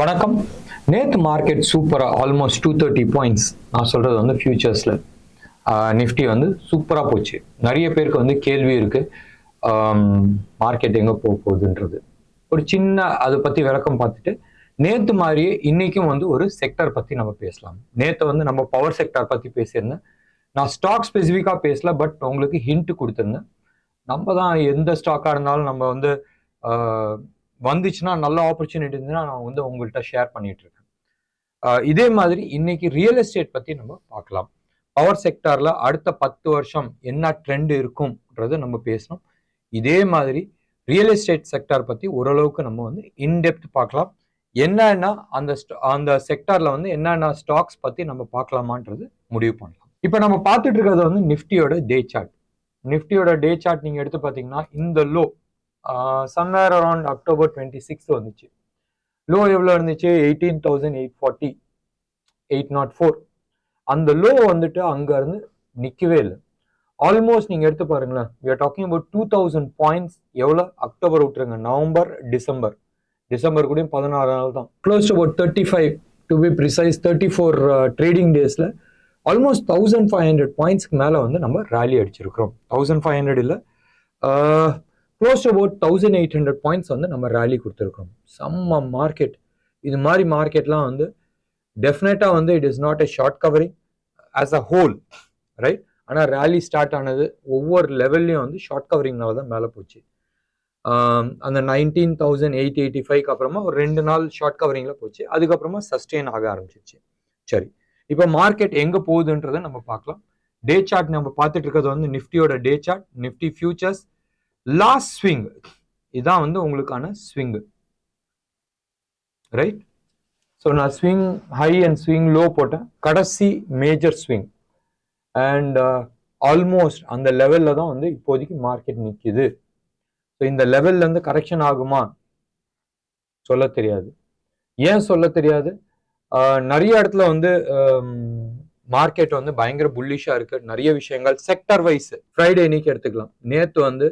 வணக்கம். நேற்று மார்க்கெட் சூப்பராக ஆல்மோஸ்ட் 230 பாயிண்ட்ஸ். நான் சொல்கிறது வந்து ஃபியூச்சர்ஸில் நிஃப்டி வந்து சூப்பராக போச்சு. நிறைய பேருக்கு வந்து கேள்வி இருக்குது, மார்க்கெட் எங்கே போக போகுதுன்றது. ஒரு சின்ன அதை பற்றி விளக்கம் பார்த்துட்டு நேற்று மாதிரியே இன்றைக்கும் வந்து ஒரு செக்டர் பற்றி நம்ம பேசலாம். நேற்று வந்து நம்ம பவர் செக்டார் பற்றி பேசியிருந்தேன். நான் ஸ்டாக் ஸ்பெசிஃபிக்காக பேசல, பட் உங்களுக்கு ஹிண்ட் கொடுத்துருந்தேன். நம்ம தான் எந்த ஸ்டாக்காக இருந்தாலும் நம்ம வந்து வந்துச்சுன்னா நல்ல ஆப்பர்ச்சுனிட்டி இருந்துச்சுன்னா நான் வந்து உங்கள்கிட்ட ஷேர் பண்ணிட்டு இருக்கேன். இதே மாதிரி இன்னைக்கு ரியல் எஸ்டேட் பற்றி நம்ம பார்க்கலாம். பவர் செக்டாரில் அடுத்த 10 வருஷம் என்ன ட்ரெண்ட் இருக்கும்ன்றது நம்ம பேசணும். இதே மாதிரி ரியல் எஸ்டேட் செக்டார் பற்றி ஓரளவுக்கு நம்ம வந்து இன்டெப்த் பார்க்கலாம். என்னன்னா அந்த செக்டாரில் வந்து என்னென்ன ஸ்டாக்ஸ் பற்றி நம்ம பார்க்கலாமான்றது முடிவு பண்ணலாம். இப்போ நம்ம பார்த்துட்டு இருக்கிறது வந்து நிஃப்டியோட டே சார்ட். நிஃப்டியோட டே சார்ட் நீங்கள் எடுத்து பார்த்தீங்கன்னா இந்த லோ சம்வேர் அரௌண்ட் October 26 வந்துச்சு. லோ எவ்வளோ இருந்துச்சு? 18,840, 804. அந்த லோ வந்துட்டு அங்கேருந்து நிற்கவே இல்லை. ஆல்மோஸ்ட் நீங்கள் எடுத்து பாருங்களேன், we are talking about 2000 points. எவ்வளோ? அக்டோபர் விட்டுருங்க, நவம்பர், டிசம்பர் கூட 16 நாள் தான். Close to about 35 to be precise 34 trading டேஸில் ஆல்மோஸ்ட் 1500 பாயிண்ட்ஸ்க்கு மேலே வந்து நம்ம ரேலி அடிச்சிருக்கிறோம். 1500 இல்லை, க்ளோஸ் டு அபவுட் 1800 பாயிண்ட்ஸ் வந்து நம்ம ரேலி கொடுத்துருக்கோம். செம்ம மார்க்கெட். இது மாதிரி மார்க்கெட்லாம் வந்து டெஃபினட்டாக வந்து it is not a short covering as a whole, right? ஆனால் ரேலி ஸ்டார்ட் ஆனது ஒவ்வொரு லெவல்லையும் வந்து ஷார்ட் கவரிங்னால தான் மேலே போச்சு. அந்த 19,885க்கு அப்புறமா ஒரு 2 நாள் ஷார்ட் கவரிங்கில் போச்சு. அதுக்கப்புறமா சஸ்டெயின் ஆக ஆரம்பிச்சிச்சு. சரி, இப்போ மார்க்கெட் எங்கே போகுதுன்றதை நம்ம பார்க்கலாம். டே சார்ட் நம்ம பார்த்துட்டு இருக்கிறது வந்து நிஃப்டியோட day chart, Nifty futures. Last swing இதான் வந்து உங்களுக்கான ஸ்விங், ரைட்? ஸோ நான் swing high and swing low போட்டேன். கடைசி மேஜர் ஸ்விங் அண்ட் ஆல்மோஸ்ட் அந்த லெவலில் தான் வந்து இப்போதைக்கு மார்க்கெட் நிற்கிது. ஸோ இந்த லெவல்ல இருந்து கரெக்ஷன் ஆகுமா சொல்ல தெரியாது. ஏன் சொல்ல தெரியாது? நிறைய இடத்துல வந்து மார்க்கெட் வந்து பயங்கர புல்லிஷா இருக்கு. நிறைய விஷயங்கள் செக்டர் வைஸ் ஃப்ரைடே இன்னைக்கு எடுத்துக்கலாம். நேற்று வந்து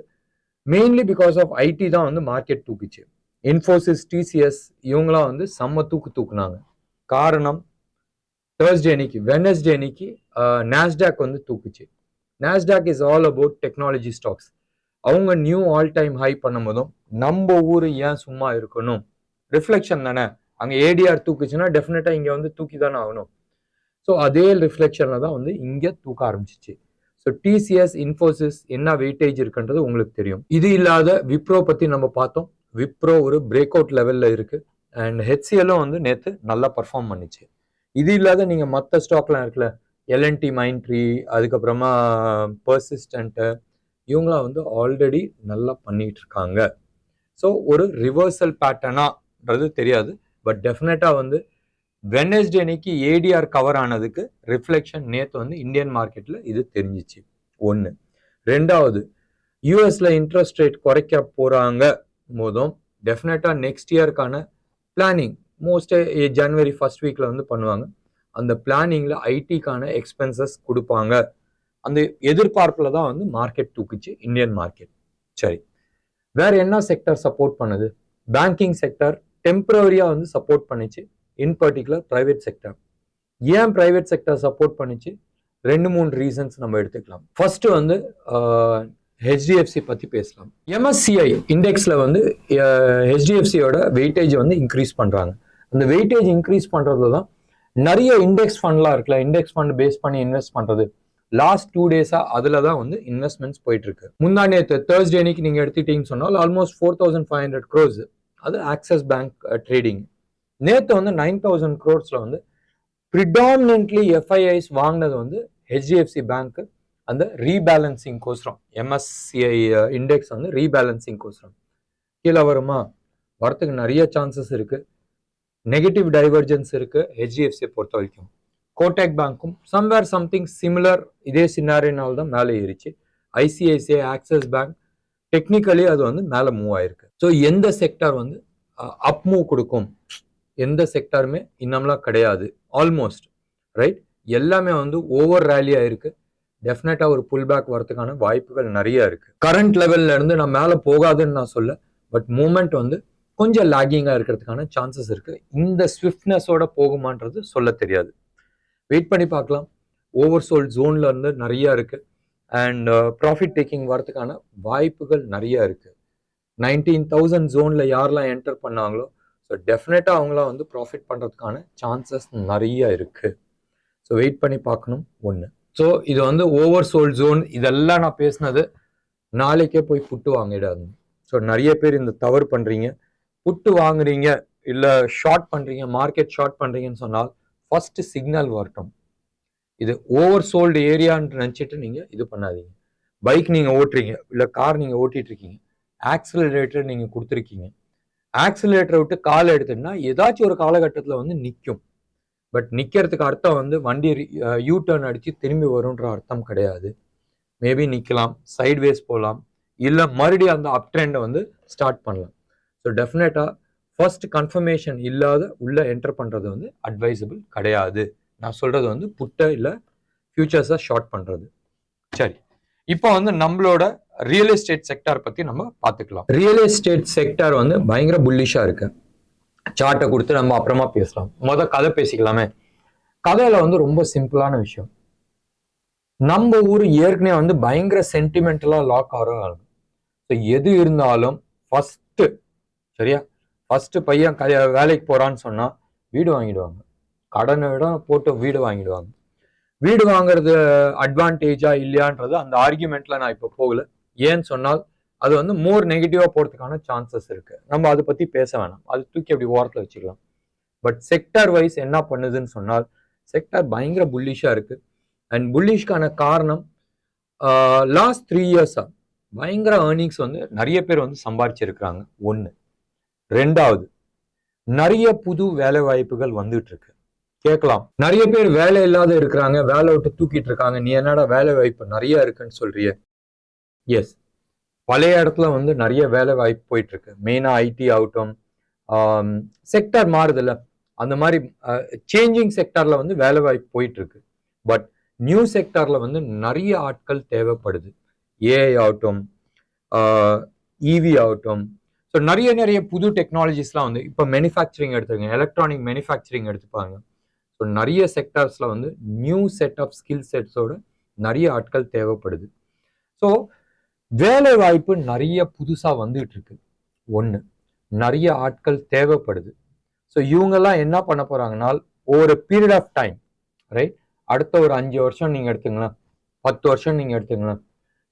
மெயின்லி பிகாஸ் ஆஃப் ஐடி தான் வந்து மார்க்கெட் தூக்கிச்சு. இன்ஃபோசிஸ், டிசிஎஸ் இவங்களாம் வந்து செம்ம தூக்குனாங்க. காரணம் தேர்ஸ்டே அன்னைக்கு, வெனஸ்டே அன்னைக்கு நாஸ்டாக் வந்து தூக்குச்சு. Nasdaq is all about technology stocks. அவங்க நியூ ஆல் டைம் ஹை பண்ணும் போதும் நம்ம ஊர் ஏன் சும்மா இருக்கணும்? ரிஃப்ளெக்ஷன் தானே. அங்கே ஏடிஆர் தூக்குச்சுன்னா டெஃபினட்டா இங்கே வந்து தூக்கி தானே ஆகணும். ஸோ அதே ரிஃப்ளெக்ஷன்ல தான் வந்து இங்கே தூக்க ஆரம்பிச்சிச்சு. ஸோ டிசிஎஸ், இன்ஃபோசிஸ் என்ன வெயிட்டேஜ் இருக்குன்றது உங்களுக்கு தெரியும். இது இல்லாத விப்ரோ பற்றி நம்ம பார்த்தோம். விப்ரோ ஒரு பிரேக் அவுட் லெவலில் இருக்கு. அண்ட் ஹெச்சிஎல்லும் வந்து நேற்று நல்லா பர்ஃபார்ம் பண்ணிச்சு. இது இல்லாத நீங்கள் மற்ற ஸ்டாக்லாம் இருக்குல்ல, எல்என்டி மைண்ட்ரி, அதுக்கப்புறமா பர்சிஸ்டன்ட்டு, இவங்களாம் வந்து ஆல்ரெடி நல்லா பண்ணிட்டு இருக்காங்க. ஸோ ஒரு ரிவர்சல் பேட்டர்னான்றது தெரியாது, பட் டெஃபினட்டாக வந்து வெனஸ்டே அன்னைக்கு ஏடிஆர் கவர் ஆனதுக்கு ரிஃப்ளெக்ஷன் நேற்று வந்து இந்தியன் மார்க்கெட்ல இது தெரிஞ்சிச்சு. ஒன்று. ரெண்டாவது, யூஎஸ்ல இன்ட்ரெஸ்ட் ரேட் குறைக்க போறாங்க போதும் டெஃபினட்டா நெக்ஸ்ட் இயர்க்கான பிளானிங் மோஸ்டே ஜனவரி ஃபர்ஸ்ட் வீக்ல வந்து பண்ணுவாங்க. அந்த பிளானிங்ல ஐடிக்கான எக்ஸ்பென்சஸ் கொடுப்பாங்க. அந்த எதிர்பார்ப்புல தான் வந்து மார்க்கெட் தூக்குச்சு இந்தியன் மார்க்கெட். சரி, வேற என்ன செக்டர் சப்போர்ட் பண்ணுது? பேங்கிங் செக்டர் டெம்பரரியா வந்து சப்போர்ட் பண்ணிச்சு. In particular private sector. ஏன் பிரைவேட் செக்டர் சப்போர்ட் பண்ணிச்சு? 2-3 ரீசன்ஸ் நம்ம எடுத்துக்கலாம். ஃபர்ஸ்ட் வந்து ஹெச்டிஎஃப்சி பத்தி பேசலாம். எம்எஸ்சிஐ இண்டெக்ஸ்ல வந்து ஹெச்டிஎஃப்சியோட வெயிட்டேஜ் வந்து இன்க்ரீஸ் பண்றாங்க. அந்த வெயிட்டேஜ் இன்க்ரீஸ் பண்றதுல தான் நிறைய இண்டெக்ஸ் ஃபண்ட்லாம் இருக்குல்ல, இண்டெக்ஸ் ஃபண்ட் பேஸ் பண்ணி இன்வெஸ்ட் பண்றது. லாஸ்ட் 2 டேஸா அதுல தான் வந்து இன்வெஸ்ட்மெண்ட்ஸ் போயிட்டு இருக்கு. முந்தா நேற்று தேர்ஸ்டே அன்னைக்கு நீங்க எடுத்துட்டீங்கன்னு சொன்னால் ஆல்மோஸ்ட் 4,500 crores. அது ஆக்சிஸ் பேங்க் ட்ரேடிங். நேற்று வந்து 9,000 crores வந்து ப்ரிடாமினன்ட்லி எஃப்ஐஐஸ் வாங்கினது வந்து ஹெச்டிஎஃப்சி பேங்க். அந்த ரீபேலன்சிங் கோசரம் எம்எஸ்சிஐ இண்டெக்ஸ் வந்து ரீபேலன்சிங் கோசரம் கீழே வருமா? வரத்துக்கு நிறைய சான்சஸ் இருக்கு. நெகட்டிவ் டைவர்ஜென்ஸ் இருக்கு ஹெச்டிஎஃப்சியை பொறுத்த வரைக்கும். கோடெக் பேங்க்கும் சம்வேர் சம்திங் சிமிலர் இதே சினாரினால தான் மேலே ஏறிச்சு. ஐசிஐசிஐ, ஆக்சிஸ் பேங்க் டெக்னிக்கலி அது வந்து மேலே மூவ் ஆயிருக்கு. ஸோ எந்த செக்டர் வந்து அப் மூவ் கொடுக்கும்? எந்த செக்டருமே இன்னம்லாம் கிடையாது ஆல்மோஸ்ட், ரைட்? எல்லாமே வந்து ஓவர் ரேலி ஆயிருக்கு. டெஃபினட்டா ஒரு புல் பேக் வரதுக்கான வாய்ப்புகள் நிறைய இருக்கு. கரண்ட் லெவல்ல இருந்து நான் மேலே போகாதுன்னு நான் சொல்ல, பட் மூமெண்ட் வந்து கொஞ்சம் லாகிங்காக இருக்கிறதுக்கான சான்சஸ் இருக்கு. இந்த ஸ்விஃப்ட்னஸோட போகுமான்றது சொல்ல தெரியாது. வெயிட் பண்ணி பார்க்கலாம். ஓவர் சோல்ட் ஜோன்ல இருந்து நிறைய இருக்கு அண்ட் ப்ராஃபிட் டேக்கிங் வரதுக்கான வாய்ப்புகள் நிறைய இருக்கு. 19,000 ஜோன்ல யாரெல்லாம் என்டர் பண்ணாங்களோ ஸோ டெஃபினட்டா அவங்களாம் வந்து ப்ராஃபிட் பண்றதுக்கான சான்சஸ் நிறைய இருக்கு. ஸோ வெயிட் பண்ணி பார்க்கணும் ஒன்று. ஸோ இது வந்து ஓவர் சோல்ட் ஜோன் இதெல்லாம் நான் பேசினது. நாளைக்கே போய் புட்டு வாங்கிடாது. ஸோ நிறைய பேர் இந்த தவறு பண்றீங்க. புட்டு வாங்குறீங்க இல்ல ஷார்ட் பண்றீங்க, மார்க்கெட் ஷார்ட் பண்றீங்கன்னு சொன்னால் ஃபர்ஸ்ட் சிக்னல் வரட்டும். இது ஓவர் சோல்டு ஏரியான்னு நினைச்சிட்டு நீங்க இது பண்ணாதீங்க. பைக் நீங்க ஓட்டுறீங்க இல்ல கார் நீங்க ஓட்டிட்டு இருக்கீங்க, ஆக்சிலரேட்டர் நீங்க கொடுத்துருக்கீங்க, ஆக்சிலரேட்டரை விட்டு காலை எடுத்துட்டுனா ஏதாச்சும் ஒரு காலகட்டத்தில் வந்து நிற்கும். பட் நிற்கிறதுக்கு அர்த்தம் வந்து வண்டி யூ டர்ன் அடிச்சு திரும்பி வரும்ன்ற அர்த்தம் கிடையாது. மேபி நிற்கலாம், சைட்வேஸ் போகலாம், இல்லை மறுபடியும் அந்த அப் ட்ரெண்டை வந்து ஸ்டார்ட் பண்ணலாம். ஸோ டெஃபினட்டாக ஃபர்ஸ்ட் கன்ஃபர்மேஷன் இல்லாத உள்ள என்டர் பண்ணுறது வந்து அட்வைசபிள் கிடையாது. நான் சொல்றது வந்து புட்டை இல்லை ஃபியூச்சர்ஸை ஷார்ட் பண்ணுறது. சரி, இப்போ வந்து நம்மளோட ரியல் எஸ்டேட் செக்டார் பற்றி நம்ம பார்த்துக்கலாம். ரியல் எஸ்டேட் செக்டார் வந்து பயங்கர புல்லிஷாக இருக்கு. சார்ட்டை கொடுத்து நம்ம அப்புறமா பேசலாம். கதை பேசிக்கலாமே. கதையில வந்து ரொம்ப சிம்பிளான விஷயம். நம்ம ஊர் ஏற்கனவே வந்து பயங்கர சென்டிமெண்டலா லாக் ஆகும். ஸோ எது இருந்தாலும் ஃபர்ஸ்ட் சரியா, ஃபர்ஸ்ட் பையன் வேலைக்கு போறான்னு சொன்னா வீடு வாங்கிடுவாங்க. கடனை விட போட்டு வீடு வாங்கிடுவாங்க. வீடு வாங்குறது அட்வான்டேஜா இல்லையான்றது அந்த ஆர்கியூமெண்ட்ல நான் இப்போ போகல. ஏன்னு சொன்னால் அது வந்து மோர் நெகட்டிவா போறதுக்கான சான்சஸ் இருக்கு. நம்ம அதை பத்தி பேச வேணாம், அது தூக்கி அப்படி ஓரத்தில் வச்சுக்கலாம். பட் செக்டார் வைஸ் என்ன பண்ணுதுன்னு சொன்னால் செக்டார் பயங்கர புல்லிஷா இருக்கு. அண்ட் புல்லிஷ்கான காரணம் லாஸ்ட் 3 இயர்ஸா பயங்கர ஏர்னிங்ஸ் வந்து நிறைய பேர் வந்து சம்பாதிச்சிருக்கிறாங்க. ஒன்று. ரெண்டாவது, நிறைய புது வேலை வாய்ப்புகள் வந்துட்டு இருக்கு. கேட்கலாம், நிறைய பேர் வேலை இல்லாத இருக்கிறாங்க, வேலை விட்டு தூக்கிட்டு இருக்காங்க, நீ என்னடா வேலை வாய்ப்பு நிறைய இருக்குன்னு சொல்றிய? எஸ், பழைய இடத்துல வந்து நிறைய வேலை வாய்ப்பு போயிட்டு இருக்கு. மெயினா ஐடி ஆகட்டும், செக்டார் மாறுதுல்ல, அந்த மாதிரி சேஞ்சிங் செக்டார்ல வந்து வேலை வாய்ப்பு போயிட்டு இருக்கு. பட் நியூ செக்டார்ல வந்து நிறைய ஆட்கள் தேவைப்படுது. ஏஐ ஆகட்டும், இவி ஆகட்டும். ஸோ நிறைய புது டெக்னாலஜிஸ்லாம் வந்து இப்போ மேனுஃபேக்சரிங் எடுத்துருங்க, எலக்ட்ரானிக் மேனுஃபேக்சரிங் எடுத்துப்பாங்க. ஸோ நிறைய செக்டார்ஸ்ல வந்து நியூ செட் ஆஃப் ஸ்கில் செட்ஸோட நிறைய ஆட்கள் தேவைப்படுது. ஸோ வேலை வாய்ப்பு நிறைய புதுசா வந்துட்டு இருக்கு. ஒன்று, நிறைய ஆட்கள் தேவைப்படுது. ஸோ இவங்கெல்லாம் என்ன பண்ண போறாங்கன்னா ஒரு பீரியட் ஆஃப் டைம், ரைட், அடுத்த ஒரு 5 வருஷம் நீங்க எடுத்துங்களேன், 10 வருஷம் நீங்க எடுத்துங்களேன்.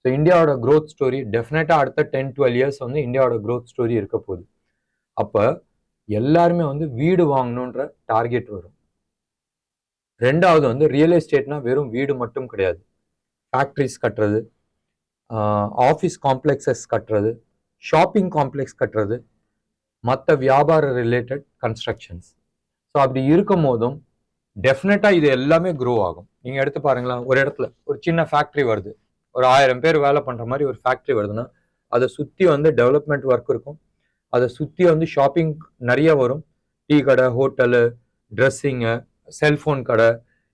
ஸோ இந்தியாவோட க்ரோத் ஸ்டோரி டெஃபினட்டா அடுத்த 10-12 இயர்ஸ் வந்து இந்தியாவோட க்ரோத் ஸ்டோரி இருக்க போகுது. அப்ப எல்லாருமே வந்து வீடு வாங்கணுன்ற டார்கெட் வரும். ரெண்டாவது வந்து ரியல் எஸ்டேட்னா வெறும் வீடு மட்டும் கிடையாது. ஃபேக்ட்ரிஸ் கட்டுறது, ஆஃபீஸ் காம்ப்ளெக்ஸஸ் கட்டுறது, ஷாப்பிங் காம்ப்ளெக்ஸ் கட்டுறது, மற்ற வியாபார ரிலேட்டட் கன்ஸ்ட்ரக்ஷன்ஸ். ஸோ அப்படி இருக்கும் போதும் டெஃபினட்டா இது எல்லாமே க்ரோ ஆகும். நீங்க எடுத்து பாருங்களா, ஒரு இடத்துல ஒரு சின்ன ஃபேக்ட்ரி வருது, ஒரு 1000 பேர் வேலை பண்ற மாதிரி ஒரு ஃபேக்ட்ரி வருதுன்னா அதை சுத்தி வந்து டெவலப்மெண்ட் ஒர்க் இருக்கும், அதை சுத்தி வந்து ஷாப்பிங் நிறைய வரும், டீ கடை, ஹோட்டலு, ட்ரெஸ்ஸிங்கு, செல்போன் கடை,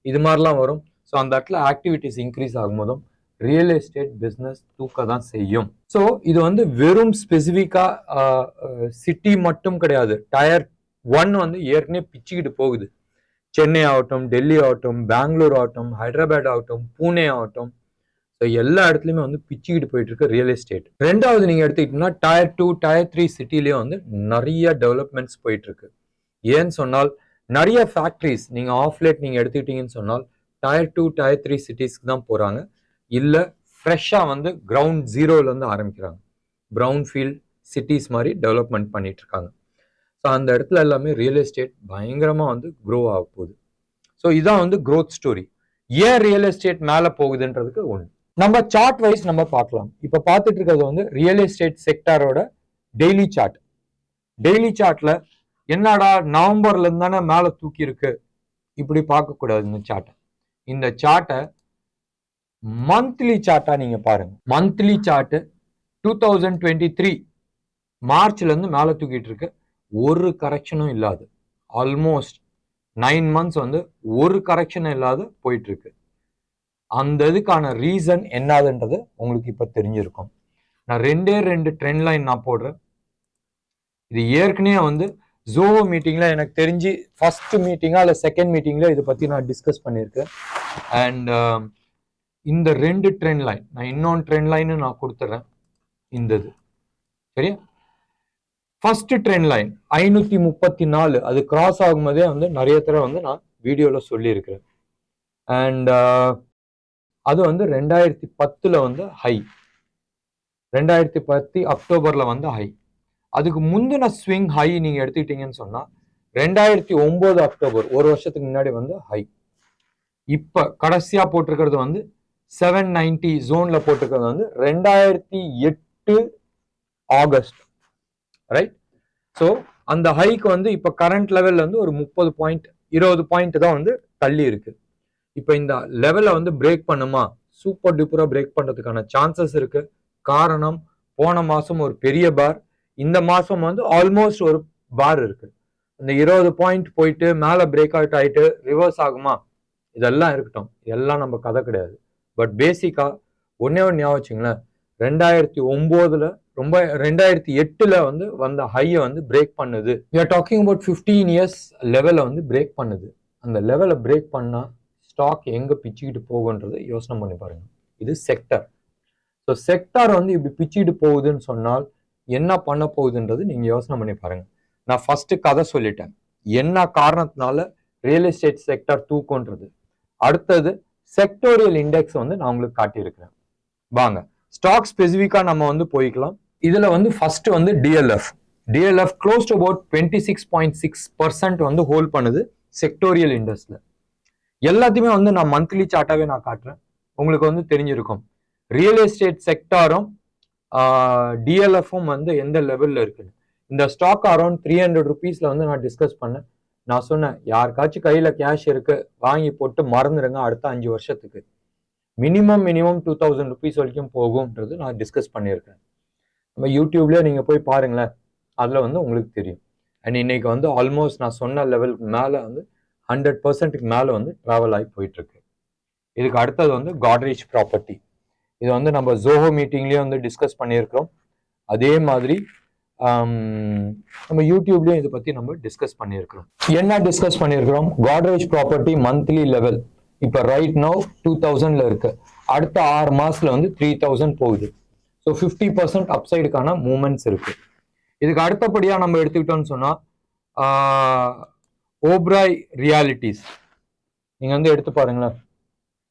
இது மாதிரிலாம் வரும். ஸோ அந்த இடத்துல ஆக்டிவிட்டிஸ் இன்க்ரீஸ் ஆகும் போதும் ரியல் எஸ்டேட் பிஸ்னஸ் தூக்க தான் செய்யும். ஸோ இது வந்து வெறும் ஸ்பெசிஃபிக்கா சிட்டி மட்டும் கிடையாது. டயர் 1 வந்து ஏற்கனவே பிச்சுக்கிட்டு போகுது. சென்னை ஆகட்டும், டெல்லி ஆகட்டும், பெங்களூர் ஆகட்டும், ஹைதராபாத் ஆகட்டும், பூனே ஆகட்டும், ஸோ எல்லா இடத்துலையுமே வந்து பிச்சுக்கிட்டு போயிட்டு இருக்கு ரியல் எஸ்டேட். ரெண்டாவது நீங்க எடுத்துக்கிட்டீங்கன்னா டயர் 2, டயர் 3 சிட்டிலேயும் வந்து நிறைய டெவலப்மெண்ட்ஸ் போயிட்டு இருக்கு. ஏன்னு சொன்னால் நிறைய ஃபேக்ட்ரிஸ் நீங்க ஆஃப்லேட் நீங்க எடுத்துக்கிட்டீங்கன்னு சொன்னால் டயர் 2, டயர் 3 சிட்டிஸ்க்கு தான் போறாங்க. இல்ல ஃப்ரெஷ்ஷா வந்து கிரவுண்ட் ஜீரோல இருந்து ஆரம்பிக்கிறாங்க. பிரவுன் ஃபீல்ட் சிட்டிஸ் மாதிரி டெவலப்மெண்ட் பண்ணிட்டு இருக்காங்க. ஸோ அந்த இடத்துல எல்லாமே ரியல் எஸ்டேட் பயங்கரமா வந்து க்ரோ ஆக போகுது. ஸோ இதான் வந்து க்ரோத் ஸ்டோரி. ஏன் ரியல் எஸ்டேட் மேல போகுதுன்றதுக்கு ஒன்று. நம்ம சார்ட் வைஸ் நம்ம பார்க்கலாம். இப்ப பார்த்துட்டு இருக்கிறது வந்து ரியல் எஸ்டேட் செக்டாரோட டெய்லி சார்ட். டெய்லி சார்ட்ல என்னடா நவம்பர்ல இருந்து தானே மேல தூக்கி இருக்கு, இப்படி பார்க்க கூடாது இந்த சார்ட்டை. இந்த சார்ட்டை மந்த்லி சார்ட்டா நீங்க பாருங்க. மந்த்லி சார்ட் 2023 மார்ச்ல இருந்து மேல தூக்கிட்டு இருக்கு, ஒரு கரெக்ஷனும் இல்லாது. ஆல்மோஸ்ட் 9 months வந்து ஒரு கரெக்ஷனும் இல்லாத போயிட்டு இருக்கு. அந்த இதுக்கான ரீசன் என்னதுன்றது உங்களுக்கு இப்ப தெரிஞ்சிருக்கும். நான் 2 ட்ரெண்ட் லைன் நான் போடுறேன். இது ஏற்கனவே வந்து ஜோஹோ மீட்டிங்ல எனக்கு தெரிஞ்சு ஃபர்ஸ்ட் மீட்டிங்கா இல்லை செகண்ட் மீட்டிங்ல இதை பத்தி நான் டிஸ்கஸ் பண்ணியிருக்கேன். அண்ட் இந்த 2 ட்ரெண்ட் லைன் நான் இன்னொன்று ட்ரெண்ட் லைன் நான் கொடுத்துட்றேன். இந்த இது சரியா, ஃபர்ஸ்ட் ட்ரெண்ட் லைன் 534 அது கிராஸ் ஆகும்போதே வந்து நிறைய தடவை வந்து நான் வீடியோல சொல்லியிருக்கிறேன். அண்ட் அது வந்து 2010 வந்து ஹை, 2010 அக்டோபர்ல வந்து ஹை. அதுக்கு முந்தின ஸ்விங் ஹை நீங்க எடுத்துக்கிட்டீங்கன்னு சொன்னா 2009 அக்டோபர், ஒரு வருஷத்துக்கு முன்னாடி வந்து ஹை. இப்ப கடைசியா போட்டிருக்கிறது வந்து 790 ஜோன்ல போட்டிருக்கிறது வந்து 2008 ஆகஸ்ட், ரைட்? ஸோ அந்த ஹைக்கு வந்து இப்ப கரண்ட் லெவல்ல வந்து ஒரு 30 பாயிண்ட் 20 பாயிண்ட் தான் வந்து தள்ளி இருக்கு. இப்ப இந்த லெவலை வந்து பிரேக் பண்ணுமா? சூப்பர் டூப்பரா பிரேக் பண்றதுக்கான சான்சஸ் இருக்கு. காரணம், போன மாசம் ஒரு பெரிய பார், இந்த மாசம் வந்து ஆல்மோஸ்ட் ஒரு பார் இருக்கு. இந்த 20 பாயிண்ட் போயிட்டு மேல பிரேக் அவுட் ஆயிட்டு ரிவர்ஸ் ஆகுமா? இதெல்லாம் இருக்கட்டும், இதெல்லாம் நம்ம கதை கிடையாது. பட் பேசிக்கா ஒன்னே ஒன்று ஞாபகம் வச்சுங்களேன், 2009 ரொம்ப 2008 வந்து வந்த ஹையை வந்து பிரேக் பண்ணுது. we are talking about 15 years லெவலை வந்து பிரேக் பண்ணுது. அந்த லெவலை பிரேக் பண்ணா ஸ்டாக் எங்க பிச்சுக்கிட்டு போகுன்றதை யோசனை பண்ணி பாருங்க. இது செக்டர். ஸோ செக்டார் வந்து இப்படி பிச்சுக்கிட்டு போகுதுன்னு சொன்னால் என்ன பண்ண போகுதுன்றது நீங்க யோசனை பண்ணி பாருங்க. நான் ஃபர்ஸ்ட் கதை சொல்லிட்டேன், என்ன காரணத்தினால ரியல் எஸ்டேட் செக்டர் தூக்குன்றது. அடுத்தது செக்டோரியல் இண்டெக்ஸ் வந்து நான் உங்களுக்கு காட்டியிருக்கிறேன். வாங்க ஸ்டாக் ஸ்பெசிஃபிக்கா நம்ம வந்து போய்க்கலாம். இதுல வந்து ஃபர்ஸ்ட் வந்து டிஎல்எஃப் க்ளோஸ் டு அபவுட் 26.6% வந்து ஹோல்ட் பண்ணுது செக்டோரியல் இண்டெக்ஸ்ல. எல்லாத்தையுமே வந்து நான் மந்த்லி சார்ட்டாவே நான் காட்டுறேன், உங்களுக்கு வந்து தெரிஞ்சிருக்கும். ரியல் எஸ்டேட் செக்டாரும் டிஎல்எஃப்பும் வந்து எந்த லெவல்ல இருக்குன்னு. இந்த ஸ்டாக் அரௌண்ட் 300 ருபீஸ்ல வந்து நான் டிஸ்கஸ் பண்ணேன். நான் சொன்னேன், யாருக்காச்சும் கையில கேஷ் இருக்கு வாங்கி போட்டு மறந்துடுங்க, அடுத்த 5 வருஷத்துக்கு மினிமம் 2000 ருபீஸ் வரைக்கும் போகும்ன்றது நான் டிஸ்கஸ் பண்ணியிருக்கேன். நம்ம யூடியூப்ல நீங்க போய் பாருங்களேன், அதுல வந்து உங்களுக்கு தெரியும். அண்ட் இன்னைக்கு வந்து ஆல்மோஸ்ட் நான் சொன்ன லெவலுக்கு மேல வந்து 100%க்கு மேல வந்து டிராவல் ஆகி போயிட்டு இருக்கு. இதுக்கு அடுத்தது வந்து காட்ரேஜ் ப்ராப்பர்ட்டி. இது வந்து நம்ம ஜோஹோ மீட்டிங்லயே வந்து டிஸ்கஸ் பண்ணியிருக்கிறோம். அதே மாதிரி நம்ம யூடியூப்லயும் இதை பத்தி நம்ம டிஸ்கஸ் பண்ணியிருக்கிறோம். என்ன டிஸ்கஸ் பண்ணியிருக்கிறோம்? காட்ரேஜ் ப்ராப்பர்ட்டி மந்த்லி லெவல் இப்ப ரைட் நவ் 2000ல இருக்கு. அடுத்த 6 மாசத்துல வந்து 3000 போகுது. ஸோ 50% அப்சைடுக்கான மூவ்மெண்ட்ஸ் இருக்கு. இதுக்கு அடுத்தபடியா நம்ம எடுத்துக்கிட்டோம்னு சொன்னா ஓப்ராய் ரியாலிட்டிஸ் நீங்க வந்து எடுத்து பாருங்களேன்,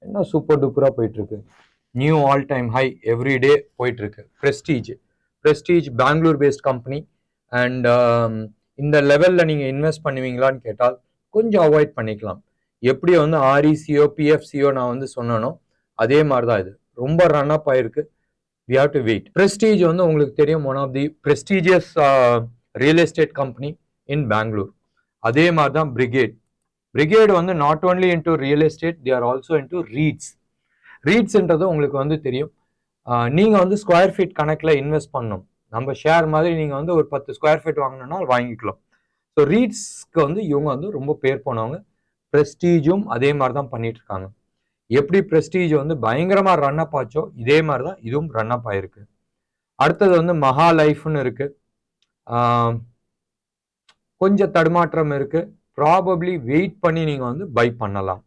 என்ன சூப்பர் டூப்பரா போயிட்டு இருக்கு. New all time high every day போயிட்டு இருக்கு. Prestige Bangalore based company. And இந்த லெவல்ல நீங்க இன்வெஸ்ட் பண்ணுவீங்களான்னு கேட்டால் கொஞ்சம் அவாய்ட் பண்ணிக்கலாம். எப்படி வந்து ஆர்இசிஓ பிஎஃப்சிஓ நான் வந்து சொன்னனோ அதே மாதிரிதான் இது ரொம்ப ரன் அப் ஆயிருக்கு. we have to wait. Prestige வந்து உங்களுக்கு தெரியும், one of the prestigious real estate company in Bangalore. அதே மாதிரி தான் பிரிகேட் வந்து not only into real estate, they are also into ரீட்ஸ்ன்றது உங்களுக்கு வந்து தெரியும். நீங்க வந்து ஸ்கொயர் ஃபீட் கணக்கில் இன்வெஸ்ட் பண்ணணும். நம்ம ஷேர் மாதிரி நீங்க வந்து ஒரு 10 ஸ்கொயர் ஃபீட் வாங்கணும்னா வாங்கிக்கலாம். ஸோ ரீட்ஸ்க்கு வந்து இவங்க வந்து ரொம்ப பேர் போனவங்க. பிரஸ்டீஜும் அதே மாதிரி தான் பண்ணிட்டு இருக்காங்க. எப்படி பிரஸ்டீஜ் வந்து பயங்கரமா ரன் அப் ஆச்சோ இதே மாதிரி தான் இதுவும் ரன் அப் ஆயிருக்கு. அடுத்தது வந்து மகா லைஃப்னு இருக்கு, கொஞ்சம் தடுமாற்றம் இருக்கு. ப்ராபப்ளி வெயிட் பண்ணி நீங்க வந்து பை பண்ணலாம்.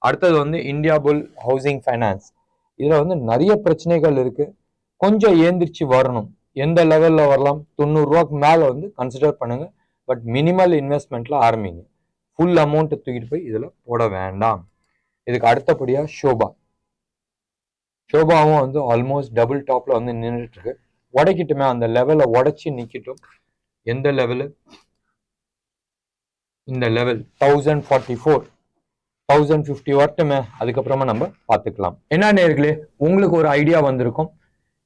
அடுத்தது வந்து இந்தியா புல் ஹவுசிங் ஃபைனான்ஸ். இதுல வந்து நிறைய பிரச்சனைகள் இருக்கு, கொஞ்சம் ஏந்திரிச்சு வரணும். எந்த லெவல்ல வரலாம்? 90 ரூபாய்க்கு மேல வந்து கன்சிடர் பண்ணுங்க. பட் மினிமல் இன்வெஸ்ட்மெண்ட்ல ஆரம்பிங்க. ஃபுல் அமௌண்ட் தூக்கிட்டு போய் இதுல போட வேண்டாம். இதுக்கு அடுத்தபடியா ஷோபாவும் வந்து ஆல்மோஸ்ட் டபுள் டாப்ல வந்து நின்றுட்டு இருக்கு. உடைக்கிட்டுமே அந்த லெவலை உடைச்சு நிக்கட்டும். எந்த லெவலு? இந்த லெவல் 1044 1050 வரட்டுமே, அதுக்கப்புறமா நம்ம பார்த்துக்கலாம். என்ன நேர்களே, உங்களுக்கு ஒரு ஐடியா வந்திருக்கும்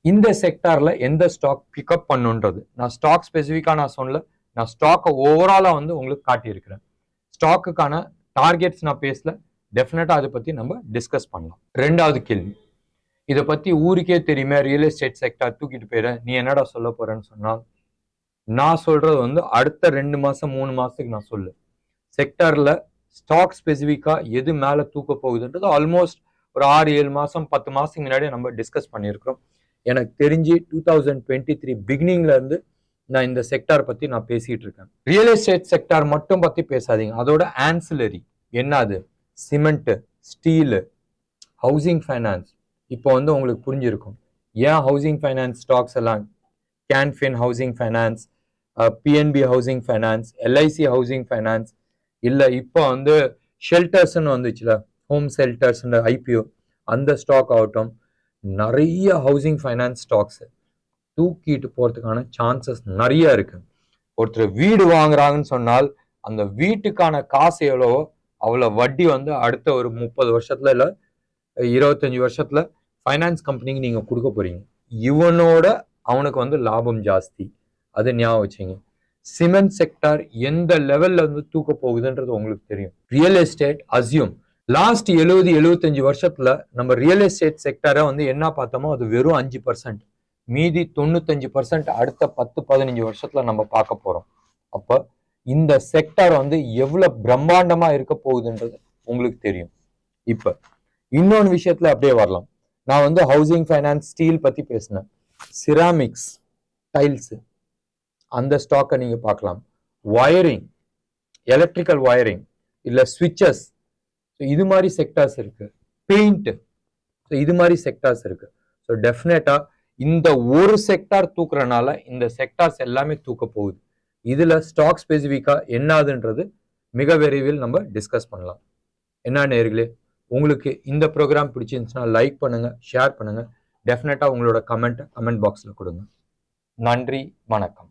இந்த செக்டார்ல எந்த ஸ்டாக் பிக்அப் பண்ணுன்றது. நான் ஸ்டாக் ஸ்பெசிஃபிக்கா நான் சொல்லல, நான் ஸ்டாக்கை ஓவராலா வந்து உங்களுக்கு காட்டியிருக்கிறேன். ஸ்டாக்குக்கான டார்கெட்ஸ் நான் பேசல, டெஃபினட்டா அதை பத்தி நம்ம டிஸ்கஸ் பண்ணலாம். ரெண்டாவது கேள்வி, இதை பத்தி ஊருக்கே தெரியுமே, ரியல் எஸ்டேட் செக்டார் தூக்கிட்டு போயிட நீ என்னடா சொல்ல போறேன்னு சொன்னால், நான் சொல்றது வந்து அடுத்த 2 மாசம் 3 மாசத்துக்கு நான் சொல்லு. செக்டார்ல ஸ்டாக் ஸ்பெசிஃபிக்கா எது மேல தூக்க போகுதுன்றது ஆல்மோஸ்ட் ஒரு 6-7 மாசம் 10 மாசத்துக்கு முன்னாடியே நம்ம டிஸ்கஸ் பண்ணியிருக்கிறோம். எனக்கு தெரிஞ்சு 2023 பிகினிங்ல இருந்து நான் இந்த செக்டார் பத்தி நான் பேசிட்டு இருக்கேன். ரியல் எஸ்டேட் செக்டார் மட்டும் பத்தி பேசாதீங்க, அதோட ஆன்சிலரி என்னது, சிமெண்ட், ஸ்டீலு, ஹவுசிங் ஃபைனான்ஸ். இப்போ வந்து உங்களுக்கு புரிஞ்சிருக்கும் ஏன் ஹவுசிங் ஃபைனான்ஸ் ஸ்டாக்ஸ் எல்லாம், Can Fin housing finance, PNB housing finance, LIC housing finance, இல்லை இப்போ வந்து ஷெல்டர்ஸ்ன்னு வந்துச்சுல, ஹோம் ஷெல்டர்ஸ் ஐபிஓ, அந்த ஸ்டாக் ஆகட்டும், நிறைய ஹவுசிங் ஃபைனான்ஸ் ஸ்டாக்ஸ் தூக்கிட்டு போறதுக்கான சான்சஸ் நிறைய இருக்கு. ஒருத்தர் வீடு வாங்குறாங்கன்னு சொன்னால் அந்த வீட்டுக்கான காசு எவ்வளவோ அவ்வளோ வட்டி வந்து அடுத்த ஒரு 30 வருஷத்துல இல்லை 25 வருஷத்துல ஃபைனான்ஸ் கம்பெனிக்கு நீங்க கொடுக்க போறீங்க. இவனோட அவனுக்கு வந்து லாபம் ஜாஸ்தி. அது ஞாபகம் வச்சுங்க. சிமெண்ட் செக்டார் எந்த லெவல்ல வந்து தூக்க போகுதுன்றது உங்களுக்கு தெரியும். ரியல் எஸ்டேட் அசியூம் லாஸ்ட் 70-75 வருஷத்துல நம்ம ரியல் எஸ்டேட் செக்டாரை வந்து என்ன பார்த்தோமோ அது வெறும் 5%. மீதி 95% அடுத்த 10-15 வருஷத்துல நம்ம பார்க்க போறோம். அப்ப இந்த செக்டார் வந்து எவ்வளவு பிரம்மாண்டமா இருக்க போகுதுன்றது உங்களுக்கு தெரியும். இப்ப இன்னொன்று விஷயத்துல அப்படியே வரலாம். நான் வந்து ஹவுசிங் ஃபைனான்ஸ், ஸ்டீல் பத்தி பேசினேன். சிராமிக்ஸ், டைல்ஸ், அந்த ஸ்டாக்கை நீங்க பார்க்கலாம். வயரிங், எலக்ட்ரிக்கல் வயரிங், இல்ல ஸ்விட்சஸ், இது மாதிரி செக்டார்ஸ் இருக்கு. பெயிண்ட், இது மாதிரி செக்டார்ஸ் இருக்கு. ஸோ டெஃபினட்டா இந்த ஒரு செக்டார் தூக்குறனால இந்த செக்டார்ஸ் எல்லாமே தூக்க போகுது. இதுல ஸ்டாக் ஸ்பெசிஃபிக்கா என்னதுன்றது மிக விரைவில் நம்ம டிஸ்கஸ் பண்ணலாம். என்ன நேயர்களே, உங்களுக்கு இந்த ப்ரோக்ராம் பிடிச்சிருந்துச்சுன்னா லைக் பண்ணுங்க, ஷேர் பண்ணுங்க. டெஃபினட்டா உங்களோட கமெண்ட் பாக்ஸ்ல கொடுங்க. நன்றி, வணக்கம்.